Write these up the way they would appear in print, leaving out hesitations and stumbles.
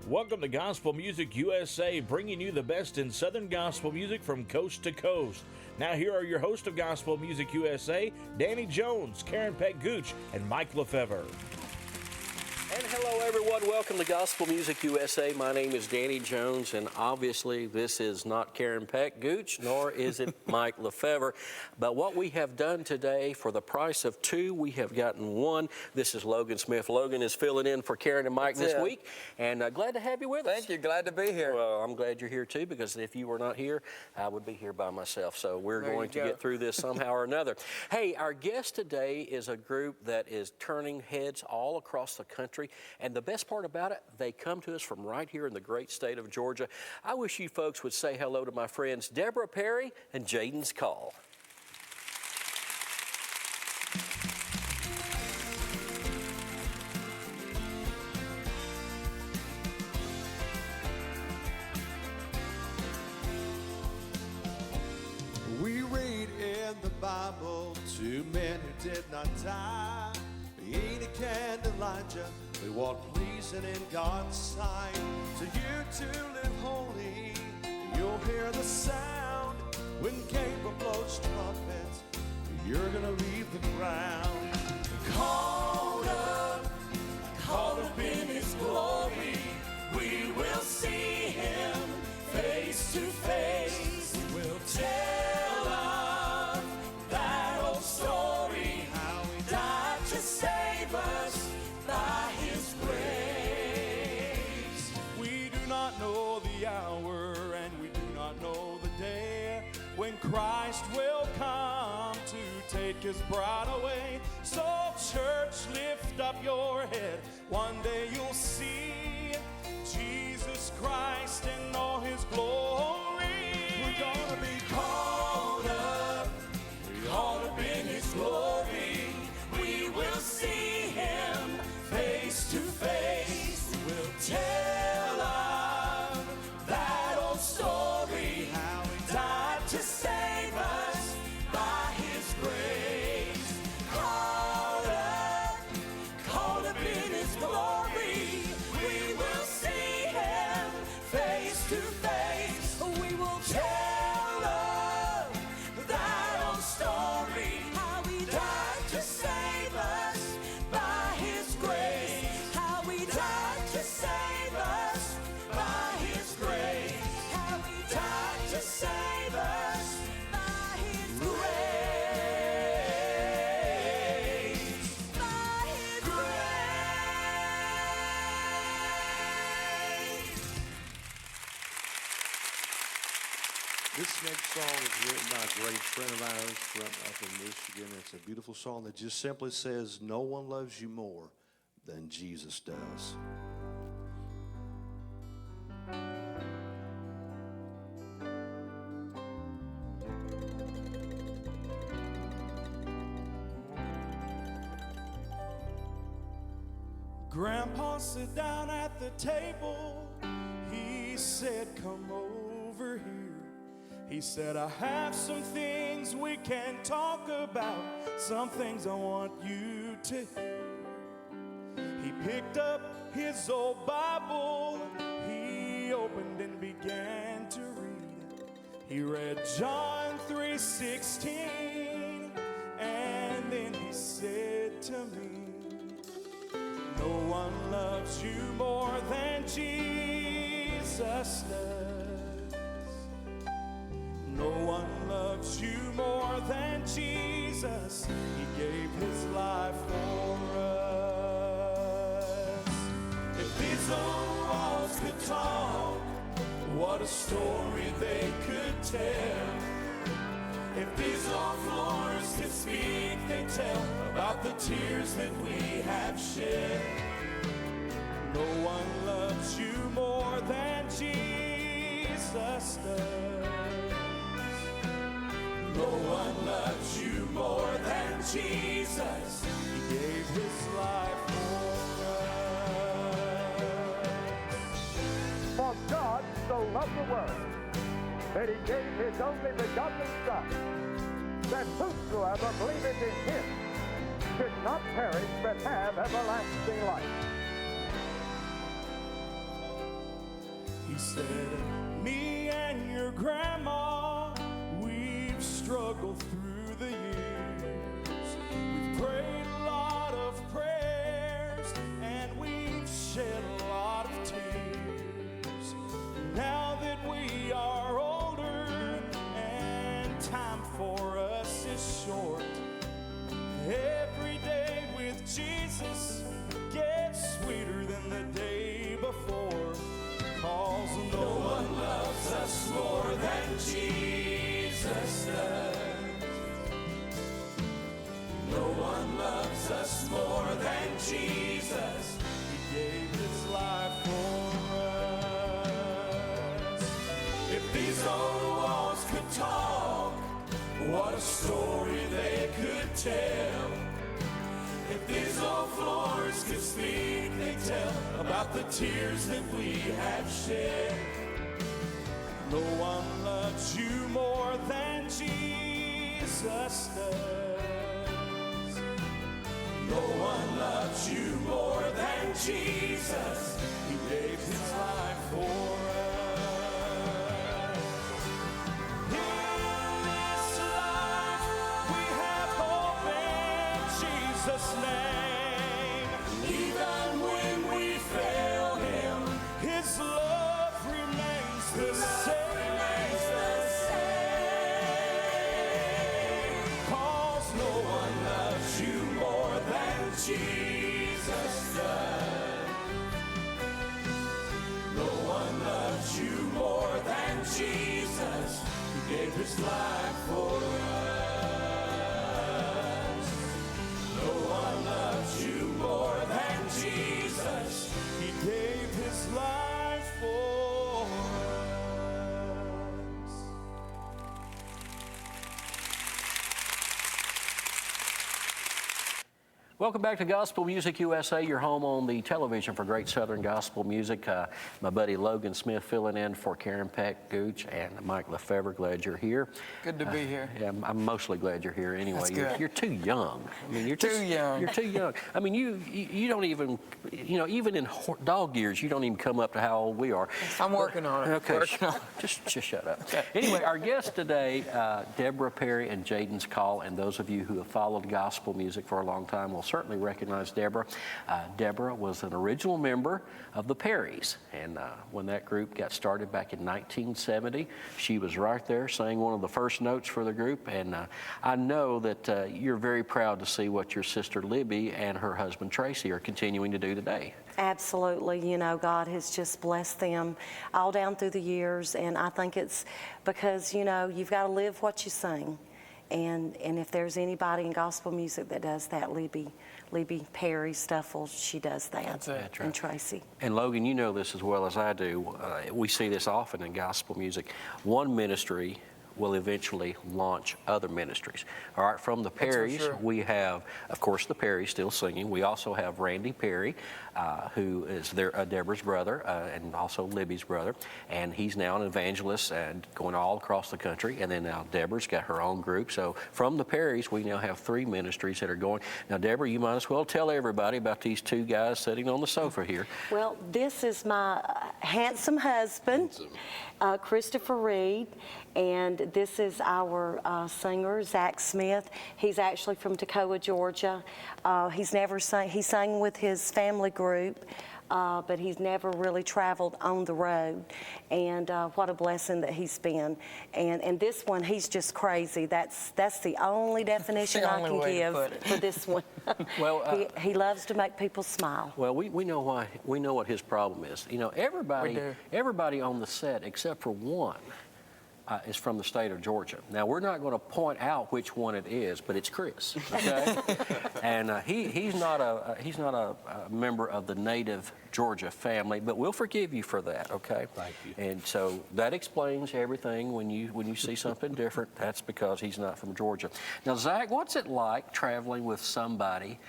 Welcome to Gospel Music USA, bringing you the best in Southern gospel music from coast to coast. Now here are your hosts of Gospel Music USA, Danny Jones, Karen Peck Gooch, and Mike Lefevre. And hello everyone, welcome to Gospel Music USA. My name is Danny Jones, and obviously this is not Karen Peck Gooch, nor is it Mike Lefevre. But what we have done today, for the price of two, we have gotten one. This is Logan Smith. Logan is filling in for Karen and Mike this week, and glad to have you with us. Thank you, glad to be here. Well, I'm glad you're here too, because if you were not here, I would be here by myself. So we're going to get through this somehow or another. Hey, our guest today is a group that is turning heads all across the country. And the best part about it, they come to us from right here in the great state of Georgia. I wish you folks would say hello to my friends Deborah Perry and Jaden's Call. We read in the Bible 2 men who did not die, Enoch and Elijah. They walk pleasing in God's sight. So you to live holy, you'll hear the sound when Gabriel blows trumpets. You're gonna leave the ground. Called up in His glory. We will see Him face to face. We'll tell of that old story, how He died to save us by His grace. We do not know the hour, and we do not know the day when Christ will come to take His bride away. So church, lift up your head. One day you'll see Jesus Christ in all His glory. We're gonna be called up in His glory. We will see Him face to face. We'll tell of that old story, how He died to save us by His grace. Called up in His glory. We will see Him face to face. We will tell of that old story, how He died to save us by His grace. How He died to save us by His grace. How He died to save us by His grace. By His grace. This next song is written by a great friend of ours from up in Michigan. It's a beautiful song that just simply says, no one loves you more than Jesus does. Grandpa sat down at the table. He said, come over here. He said, I have some things we can talk about, some things I want you to hear. He picked up his old Bible. He opened and began to read. He read John 3:16, and then he said to me, no one loves you more than Jesus does. No one loves you more than Jesus. He gave His life for us. If these old walls could talk, what a story they could tell. If these old floors could speak, they'd tell about the tears that we have shed. No one loves you more than Jesus does. No one loves you more than Jesus. He gave His life for us. For God so loved the world that He gave His only begotten Son, that whosoever believeth in Him should not perish but have everlasting life. He said, me and your grandma, we've struggled through the years. We've prayed a lot of prayers, and we've shed a lot of tears. Now that we are older and time for us is short, every day with Jesus gets sweeter than the day before. 'Cause no one loves us more than Jesus does. No one loves us more than Jesus. He gave his life for us. If these old walls could talk, what a story they could tell. If these old floors could speak, they'd tell about the tears that we have shed. No one loves you more than Jesus does. No one loves you more than Jesus. He gave his life for us. In this life, we have hope in Jesus' name. Even when we fail him, his love remains the same. 'Cause no one loves you more than Jesus does. No one loves you more than Jesus. He gave his life for us. No one loves you more than Jesus. He gave his life for us. Welcome back to Gospel Music USA, your home on the television for great Southern gospel music. My buddy Logan Smith filling in for Karen Peck, Gooch, and Mike Lefevre. Glad you're here. Good to be here. Yeah, I'm mostly glad you're here anyway. That's good. You're too young. I mean, you're Too young. You're too young. I mean, you don't even, even in dog years, you don't even come up to how old we are. I'm working on it. Okay, Working on it. just shut up. Anyway, our guests today, Deborah Perry and Jaden's Call, and those of you who have followed gospel music for a long time will certainly recognize Deborah. Deborah was an original member of the Perrys, and when that group got started back in 1970, she was right there, sang one of the first notes for the group, and I know that you're very proud to see what your sister Libby and her husband Tracy are continuing to do today. Absolutely. You know, God has just blessed them all down through the years, and I think it's because, you've got to live what you sing. And if there's anybody in gospel music that does that, Libby Perry Stuffle, she does that. That's it. That's right. And Tracy. And Logan, you know this as well as I do. We see this often in gospel music. One ministry will eventually launch other ministries. All right, from the Perrys, sure. we have, of course, the Perrys still singing. We also have Randy Perry, who is Deborah's brother and also Libby's brother, and he's now an evangelist and going all across the country. And then now Deborah's got her own group. So from the Perrys, we now have 3 ministries that are going. Now, Deborah, you might as well tell everybody about these 2 guys sitting on the sofa here. Well, this is my handsome husband, Christopher Reed, and this is our singer, Zach Smith. He's actually from Toccoa, Georgia. He's never sang. He sang with his family group, but he's never really traveled on the road. And what a blessing that he's been. And this one, he's just crazy. That's the only definition I can give for this one. Well, he loves to make people smile. Well, we know why. We know what his problem is. Everybody on the set except for one is from the state of Georgia. Now, we're not going to point out which one it is, but it's Chris. Okay, and he's not a member of the native Georgia family, but we'll forgive you for that. Okay. Thank you. And so that explains everything. When you see something different, that's because he's not from Georgia. Now, Zach, what's it like traveling with somebody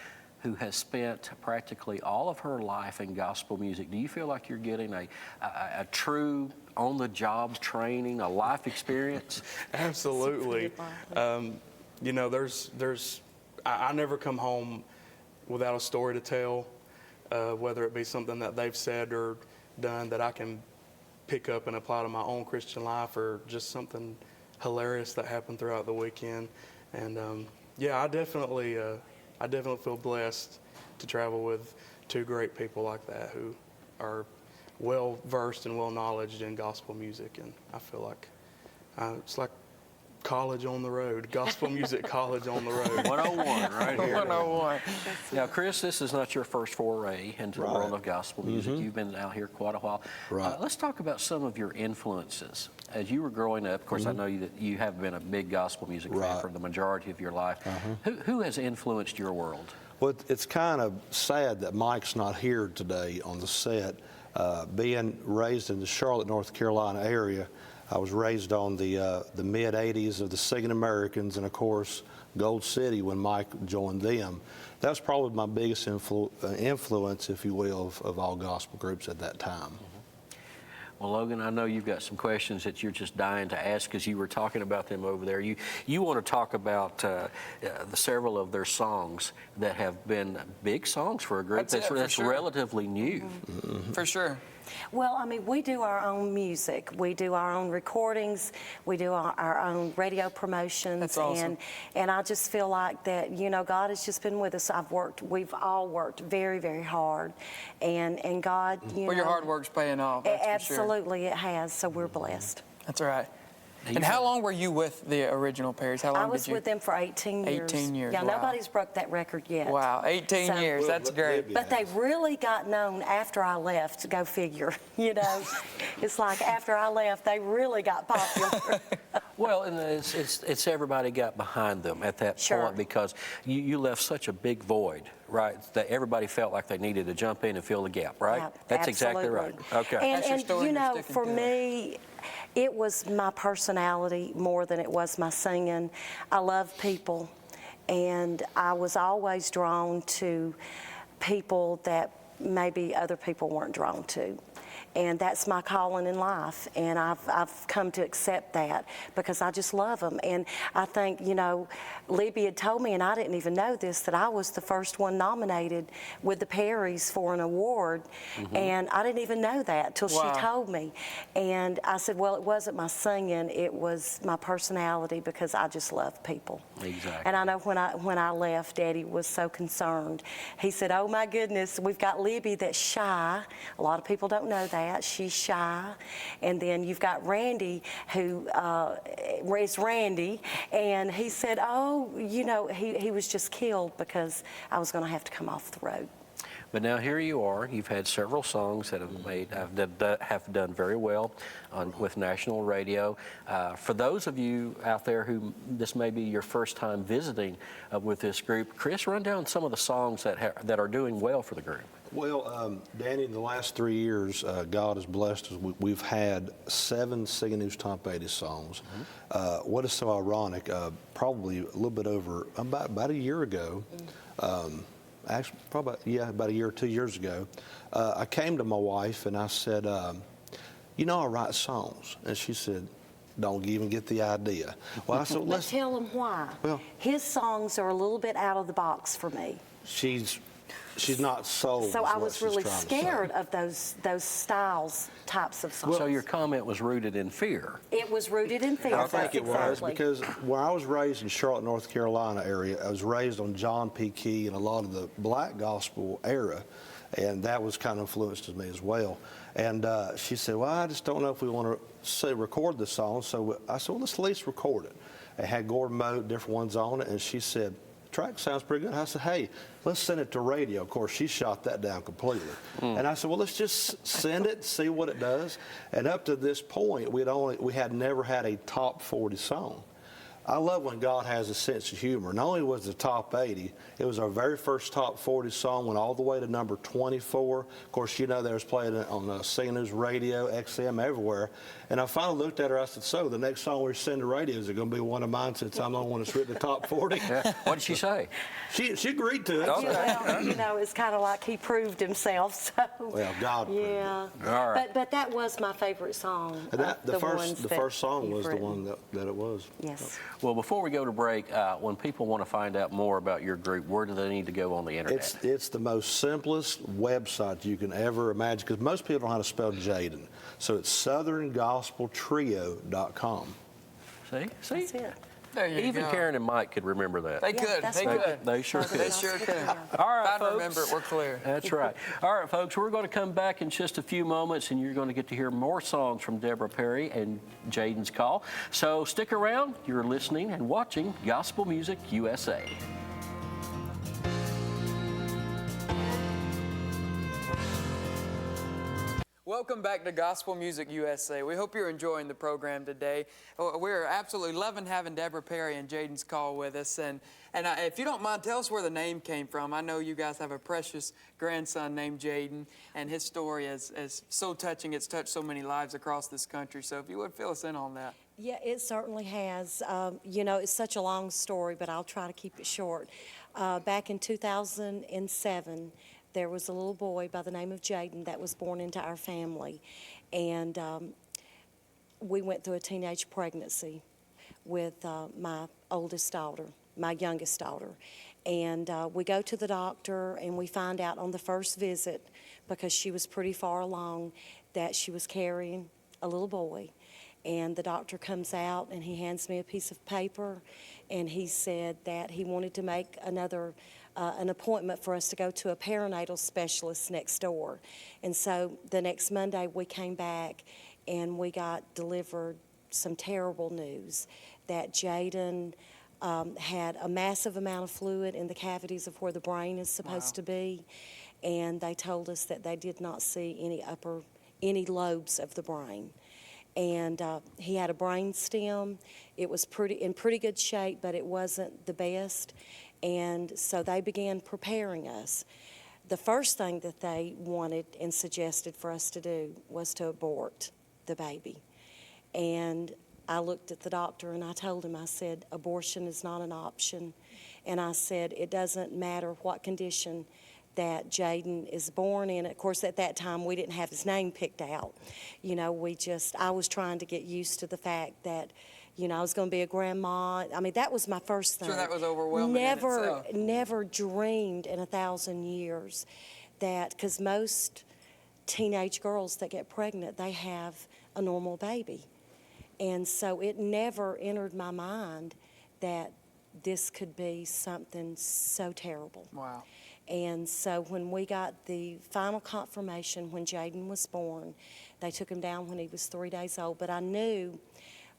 who has spent practically all of her life in gospel music? Do you feel like you're getting a true on-the-job training, a life experience? Absolutely. I never come home without a story to tell, whether it be something that they've said or done that I can pick up and apply to my own Christian life, or just something hilarious that happened throughout the weekend. And yeah, I definitely feel blessed to travel with two great people like that who are well versed and well knowledged in gospel music. And I feel like it's like college on the road, gospel music college on the road. 101 right here. 101. Now, Chris, this is not your first foray into the world of gospel music. You've been out here quite a while. Let's talk about some of your influences. As you were growing up, of course, I know that you have been a big gospel music fan for the majority of your life. Who has influenced your world? Well, it's kind of sad that Mike's not here today on the set. Being raised in the Charlotte, North Carolina area, I was raised on the mid-'80s of the Singing Americans, and of course Gold City when Mike joined them. That was probably my biggest influence, if you will, of all gospel groups at that time. Well, Logan, I know you've got some questions that you're just dying to ask because you were talking about them over there. You want to talk about the several of their songs that have been big songs for a group that's relatively new. For sure. Well, I mean, we do our own music. We do our own recordings. We do our own radio promotions. That's awesome. And I just feel like that, you know, God has just been with us. We've all worked very, very hard. And God, you know. Well, your hard work's paying off. That's absolutely, it has. So we're blessed. That's right. And how long were you with the original Perrys? How long I was with them for 18 years. 18 years. Yeah, wow. Nobody's broke that record yet. Wow, 18 years. That's great. But they really got known after I left. Go figure. You know, it's like after I left, they really got popular. Well, and it's everybody got behind them at that point because you left such a big void, right? That everybody felt like they needed to jump in and fill the gap, right? Yeah, that's absolutely. Exactly right. Okay. And you know, for me, it was my personality more than it was my singing. I love people, and I was always drawn to people that maybe other people weren't drawn to. And that's my calling in life, and I've come to accept that because I just love them. And I think, you know, Libby had told me, and I didn't even know this, that I was the first one nominated with the Perrys for an award, and I didn't even know that till she told me. And I said, well, it wasn't my singing, it was my personality because I just love people. Exactly. And I know when I left, Eddie was so concerned. He said, oh my goodness, we've got Libby that's shy. A lot of people don't know that. She's shy. And then you've got Randy, who is Randy, and he said, oh, you know, he was just killed because I was going to have to come off the road. But now here you are. You've had several songs that have done very well with national radio. For those of you out there who this may be your first time visiting with this group, Chris, run down some of the songs that are doing well for the group. Well, Danny, in the last 3 years, God has blessed us. We've had 7 Singing News Top 80 songs. What is so ironic, probably a little bit over, about a year ago, actually, probably, about a year or 2 years ago, I came to my wife and I said, you know, I write songs. And she said, don't even get the idea. Well, I said, But tell him why. Well, his songs are a little bit out of the box for me. She's not sold. So I was really scared of those types of songs. So your comment was rooted in fear. It was rooted in fear. I think it was because where I was raised in Charlotte, North Carolina area, I was raised on John P. Key and a lot of the black gospel era, and that was kind of influenced me as well. And she said, well, I just don't know if we want to record the song. So I said, well, let's at least record it. It had Gordon Moat, different ones on it, and she said, track sounds pretty good. I said, hey, let's send it to radio. Of course, she shot that down completely. And I said, well, let's just send it, see what it does. And up to this point, we had never had a top 40 song. I love when God has a sense of humor. Not only was the top 80, it was our very first top 40 song, went all the way to number 24. Of course, you know, they was playing it on Singing News Radio, XM, everywhere. And I finally looked at her, I said, so the next song we send to radio, is it going to be one of mine since I'm the only one that's written the top 40? Yeah. What did she say? She agreed to it. Well, you know, it's kind of like he proved himself. So, well, God proved it. Yeah. All right. But that was my favorite song. And the first song was the one that it was. Yes. Well, before we go to break, when people want to find out more about your group, where do they need to go on the internet? It's the most simplest website you can ever imagine, because most people don't know how to spell Jaden. So it's southerngospeltrio.com. See? That's it. There you Even go. Karen and Mike could remember that. They could. that's They right. could. They sure Southern could. They sure Gospel could. Trio. All right, If I folks. remember it, we're clear. That's right. All right, folks, we're going to come back in just a few moments, and you're going to get to hear more songs from Deborah Perry and Jaden's Call. So stick around. You're listening and watching Gospel Music USA. Welcome back to Gospel Music USA. We hope you're enjoying the program today. We're absolutely loving having Deborah Perry and Jaden's Call with us. And if you don't mind, tell us where the name came from. I know you guys have a precious grandson named Jaden, and his story is so touching. It's touched so many lives across this country. So if you would fill us in on that. Yeah, it certainly has. You know, it's such a long story, but I'll try to keep it short. Back in 2007, there was a little boy by the name of Jaden that was born into our family. And we went through a teenage pregnancy with my oldest daughter, my youngest daughter. And we go to the doctor, and we find out on the first visit, because she was pretty far along, that she was carrying a little boy. And the doctor comes out, and he hands me a piece of paper, and he said that he wanted to make an appointment for us to go to a perinatal specialist next door. And so the next Monday we came back, and we got delivered some terrible news that Jaden had a massive amount of fluid in the cavities of where the brain is supposed to be, and they told us that they did not see any lobes of the brain. And he had a brain stem. It was in pretty good shape, but it wasn't the best. And so they began preparing us. The first thing that they wanted and suggested for us to do was to abort the baby. And I looked at the doctor, and I told him, I said, abortion is not an option. And I said, it doesn't matter what condition that Jaden is born in. Of course, at that time, we didn't have his name picked out. You know, I was trying to get used to the fact that, you know, I was going to be a grandma. I mean, that was my first thing. Sure, that was overwhelming in itself. Never dreamed in 1,000 years that, because most teenage girls that get pregnant, they have a normal baby. And so it never entered my mind that this could be something so terrible. Wow. And so when we got the final confirmation when Jaden was born, they took him down when he was 3 days old. But I knew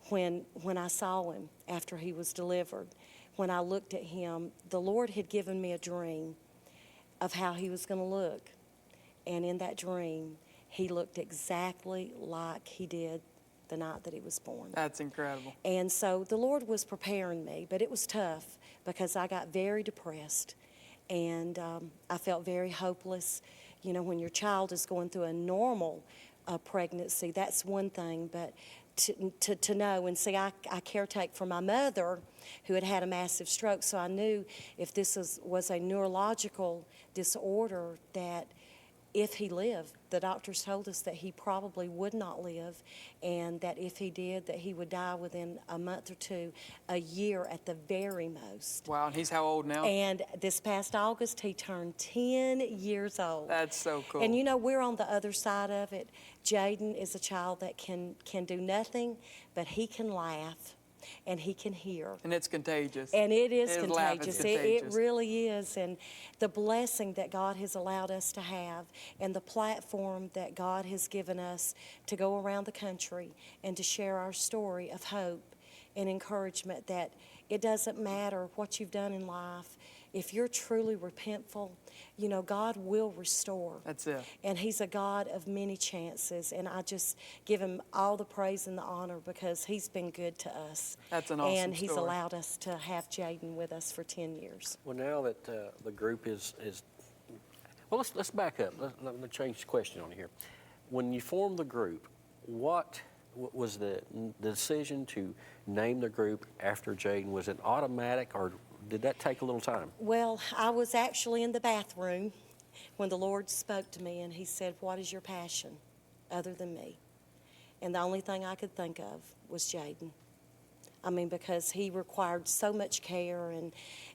when I saw him after he was delivered, when I looked at him, the Lord had given me a dream of how he was going to look. And in that dream, he looked exactly like he did the night that he was born. That's incredible. And so the Lord was preparing me, but it was tough because I got very depressed. And I felt very hopeless. You know, when your child is going through a normal pregnancy, that's one thing. But to know and see, I caretake for my mother who had a massive stroke. So I knew if this was a neurological disorder, that if he lived, the doctors told us that he probably would not live, and that if he did, that he would die within a month or two, a year at the very most. Wow, and he's how old now? And this past August, he turned 10 years old. That's so cool. And you know, we're on the other side of it. Jaden is a child that can do nothing, but he can laugh. And he can hear. And it's contagious. And it is His contagious. laugh is It contagious. really is. And the blessing that God has allowed us to have, and the platform that God has given us to go around the country and to share our story of hope and encouragement, that it doesn't matter what you've done in life. If you're truly repentful, you know, God will restore. That's it. And he's a God of many chances. And I just give him all the praise and the honor because he's been good to us. That's an awesome And he's story. allowed us to have Jaden with us for 10 years. Well, now that the group is well, let's back up. Let me change the question on here. When you formed the group, what was the decision to name the group after Jaden? Was it automatic, or did that take a little time? Well, I was actually in the bathroom when the Lord spoke to me, and he said, "What is your passion other than me?" And the only thing I could think of was Jaden. I mean, because he required so much care,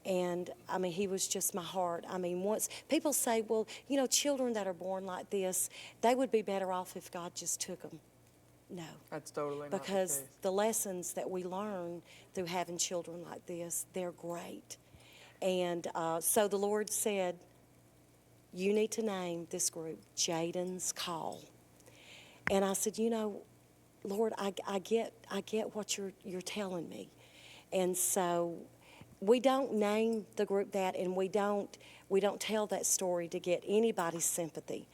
and I mean, he was just my heart. I mean, once people say, well, you know, children that are born like this, they would be better off if God just took them. No. That's totally not Because the case. the lessons that we learn through having children like this, they're great. And so the Lord said, you need to name this group Jaden's Call. And I said, you know, Lord, I get what you're telling me. And so we don't name the group that, and we don't tell that story to get anybody's sympathy.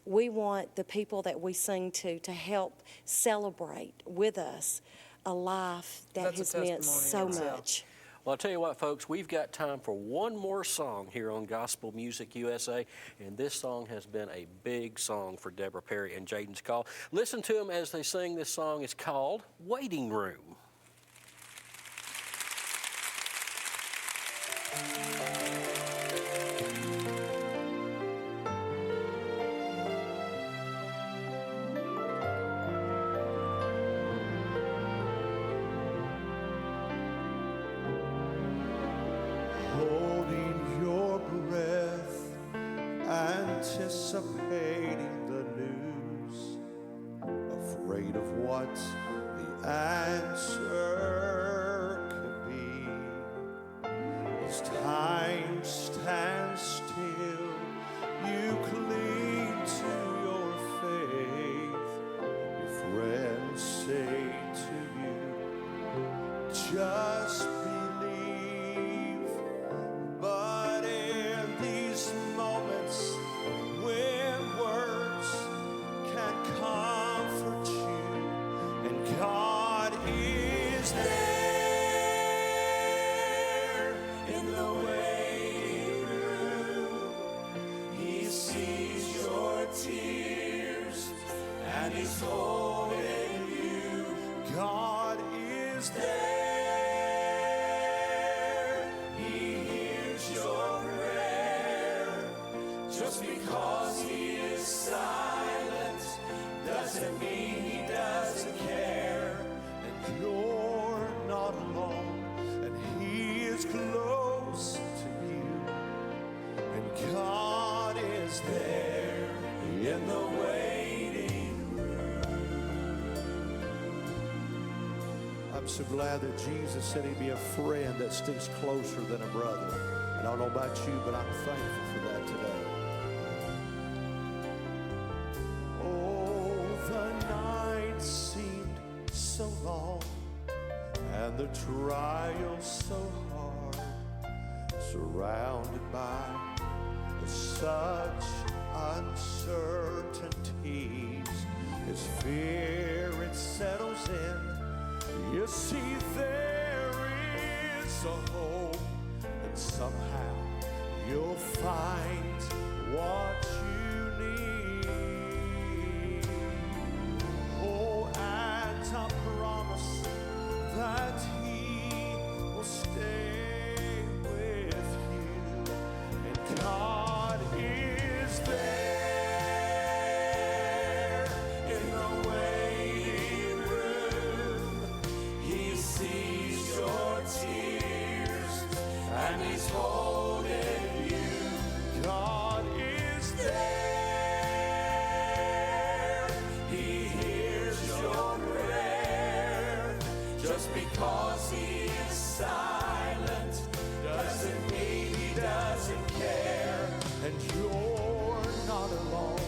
We want the people that we sing to help celebrate with us a life that That's has a meant so testimony in itself. much. Well, I'll tell you what, folks, we've got time for one more song here on Gospel Music USA, and this song has been a big song for Deborah Perry and Jaden's Call. Listen to them as they sing this song. It's called Waiting Room. Holding your breath, anticipating the news, afraid of what the answer could be. As time stands still, you cling to your faith. Your friends say to you, just believe. But in these moments when words can't comfort you, and God is there in the waiting room. He sees your tears and He's holding you. God is there. He hears your prayer. Just because He is silent doesn't mean He doesn't care. And you're not alone, and He is close to you. And God is there in the waiting room. I'm so glad that Jesus said He'd be a friend that sticks closer than a brother. And I don't know about you, but I'm thankful for that today. Oh, the night seemed so long, and the trial so hard, surrounded by such uncertainties. As fear it settles in, you see there is a hope, and somehow you'll find what you need. Oh, and I promise that He will stay with you, and God is there in the waiting room. He sees your tears and He's holding you. God is there. He hears your prayer. Just because He is silent doesn't mean He doesn't care. And you're not alone,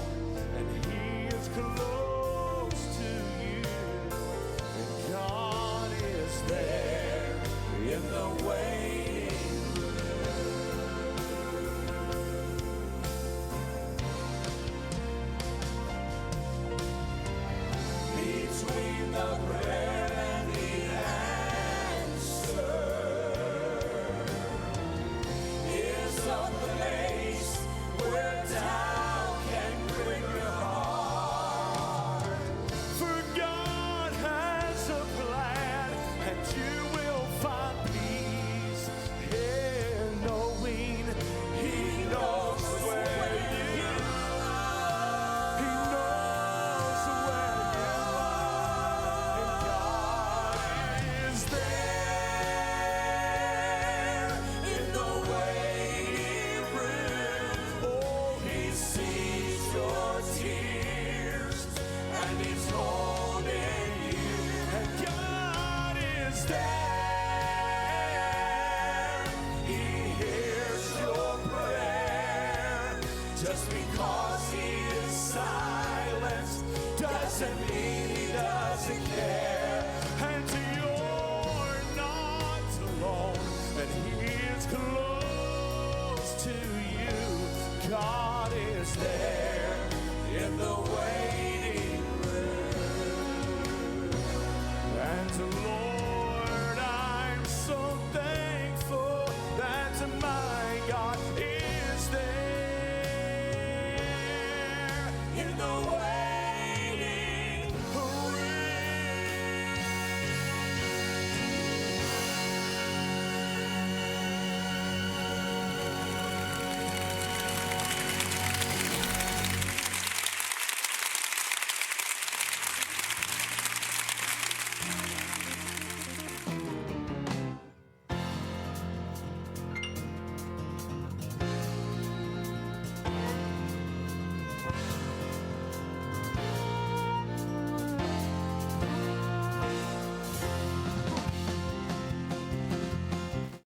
and He is close to you. And God is there in the waiting room. Between the prayer and the answer is a place where Just because he is silent doesn't mean he doesn't care. And you're not alone, and he is close to you. God is there in the way.